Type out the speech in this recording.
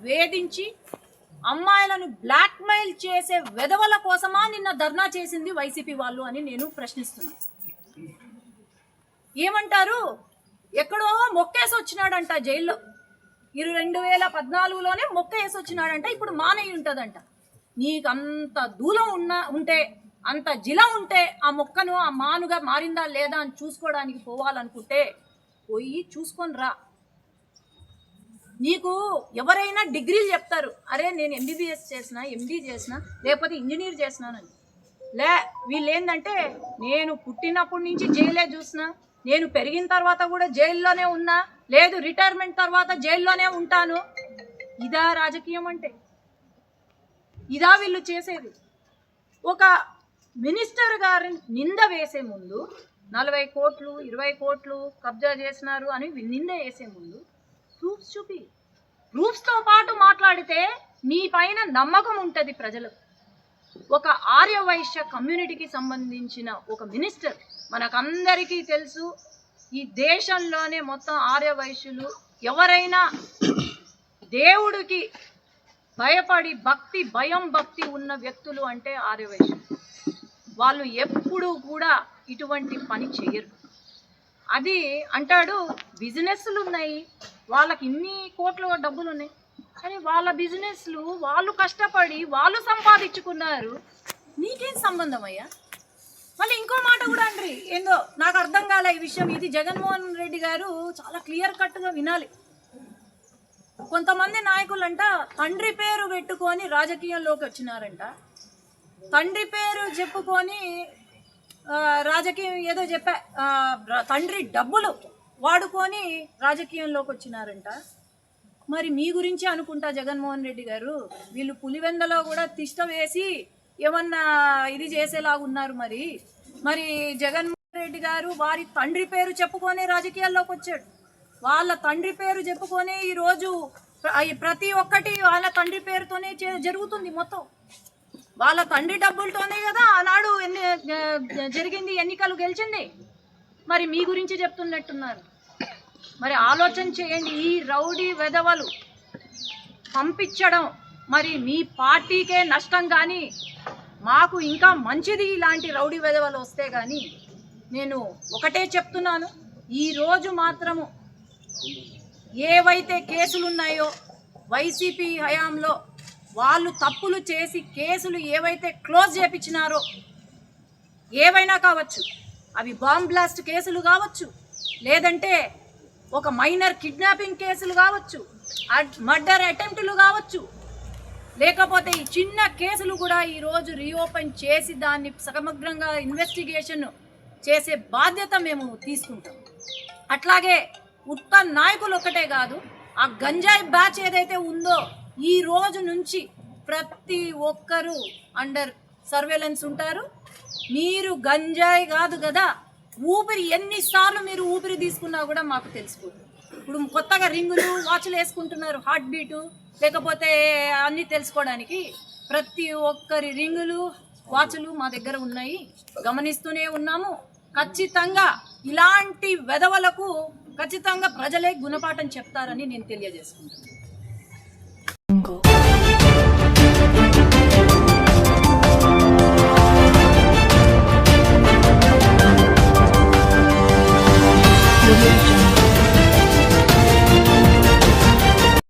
వేధించి అమ్మాయిలను బ్లాక్మెయిల్ చేసే వెధవల కోసమా నిన్న ధర్నా చేసింది వైసీపీ వాళ్ళు అని నేను ప్రశ్నిస్తున్నాను. ఏమంటారు? ఎక్కడో మొక్కేసి వచ్చినాడంట జైల్లో, 2014లోనే మొక్కేసి వచ్చినాడంట, ఇప్పుడు మానేయి ఉంటుందంట. నీకు అంత దూలం ఉంటే, అంత జిల ఉంటే ఆ మొక్కను ఆ మానుగా మారిందా లేదా అని చూసుకోవడానికి పోవాలనుకుంటే పోయి చూసుకొని రా. నీకు ఎవరైనా డిగ్రీలు చెప్తారు, అరే నేను ఎంబీబీఎస్ చేసిన, ఎండీ చేసిన, లేకపోతే ఇంజనీర్ చేసినానని. వీళ్ళు ఏంటంటే నేను పుట్టినప్పటి నుంచి జైలే చూసిన, నేను పెరిగిన తర్వాత కూడా జైల్లోనే ఉన్నా, లేదు రిటైర్మెంట్ తర్వాత జైల్లోనే ఉంటాను. ఇదా రాజకీయం అంటే? ఇదా వీళ్ళు చేసేది? ఒక మినిస్టర్ గారిని నింద వేసే ముందు 40 కోట్లు 20 కోట్లు కబ్జా చేసినారు అని నింద వేసే ముందు ప్రూఫ్స్ చూపి, ప్రూఫ్స్తో పాటు మాట్లాడితే నీ పైన నమ్మకం ఉంటుంది ప్రజలకు. ఒక ఆర్యవైశ్య కమ్యూనిటీకి సంబంధించిన ఒక మినిస్టర్, మనకందరికీ తెలుసు ఈ దేశంలోనే మొత్తం ఆర్యవైశ్యులు ఎవరైనా దేవుడికి భయపడి భక్తి ఉన్న వ్యక్తులు అంటే ఆర్యవైశ్యులు. వాళ్ళు ఎప్పుడూ కూడా ఇటువంటి పని చేయరు. అది అంటాడు బిజినెస్లు ఉన్నాయి, వాళ్ళకి ఇన్ని కోట్ల డబ్బులు ఉన్నాయి, కానీ వాళ్ళ బిజినెస్లు వాళ్ళు కష్టపడి వాళ్ళు సంపాదించుకున్నారు, నీకేం సంబంధం అయ్యా? మళ్ళీ ఇంకో మాట కూడా అండి, ఏందో నాకు అర్థం కాలే ఈ విషయం. ఇది జగన్మోహన్ రెడ్డి గారు చాలా క్లియర్ కట్గా వినాలి. కొంతమంది నాయకులంట తండ్రి పేరు పెట్టుకొని రాజకీయంలోకి వచ్చినారంట, తండ్రి పేరు చెప్పుకొని రాజకీయం ఏదో తండ్రి డబ్బులు వాడుకొని రాజకీయంలోకి వచ్చినారంట. మరి మీ గురించి అనుకుంటా జగన్మోహన్ రెడ్డి గారు, వీళ్ళు పులివెందలో కూడా తిష్ట వేసి ఏమన్నా ఇది చేసేలాగా ఉన్నారు. మరి జగన్మోహన్ రెడ్డి గారు వారి తండ్రి పేరు చెప్పుకొని రాజకీయాల్లోకి వచ్చాడు. వాళ్ళ తండ్రి పేరు చెప్పుకొని ఈరోజు ప్రతి ఒక్కటి వాళ్ళ తండ్రి పేరుతోనే జరుగుతుంది. మొత్తం వాళ్ళ తండ్రి డబ్బులతోనే కదా ఆనాడు జరిగింది, ఎన్నికలు గెలిచింది. మరి మీ గురించి చెప్తున్నట్టున్నారు. మరి ఆలోచన చేయండి. ఈ రౌడీ వెధవలు పంపించడం మరి మీ పార్టీకే నష్టం, కానీ మాకు ఇంకా మంచిది ఇలాంటి రౌడీ వెధవలు వస్తే. కానీ నేను ఒకటే చెప్తున్నాను, ఈరోజు మాత్రము ఏవైతే కేసులు ఉన్నాయో వైసీపీ హయాంలో వాళ్ళు తప్పులు చేసి కేసులు ఏవైతే క్లోజ్ చేయించినారో, ఏవైనా కావచ్చు, అవి బాంబ్ బ్లాస్ట్ కేసులు కావచ్చు, లేదంటే ఒక మైనర్ కిడ్నాపింగ్ కేసులు కావచ్చు, మర్డర్ అటెంప్ట్లు కావచ్చు, లేకపోతే ఈ చిన్న కేసులు కూడా ఈరోజు రీఓపెన్ చేసి దాన్ని సమగ్రంగా ఇన్వెస్టిగేషన్ చేసే బాధ్యత మేము తీసుకుంటాం. అట్లాగే ఉత్త నాయకులు ఒకటే కాదు, ఆ గంజాయి బ్యాచ్ ఏదైతే ఉందో ఈ రోజు నుంచి ప్రతి ఒక్కరూ అండర్ సర్వేలెన్స్ ఉంటారు. మీరు గంజాయి కాదు కదా, ఊపిరి ఎన్నిసార్లు మీరు ఊపిరి తీసుకున్నా కూడా మాకు తెలిసిపోతుంది. ఇప్పుడు కొత్తగా రింగులు వాచ్లు వేసుకుంటున్నారు, హార్ట్ బీటు లేకపోతే అన్నీ తెలుసుకోవడానికి. ప్రతి ఒక్కరి రింగులు వాచ్లు మా దగ్గర ఉన్నాయి, గమనిస్తూనే ఉన్నాము. ఖచ్చితంగా ఇలాంటి వెధవలకు ఖచ్చితంగా ప్రజలే గుణపాఠం చెప్తారని నేను తెలియజేసుకుంటున్నాను. Audio Jungle.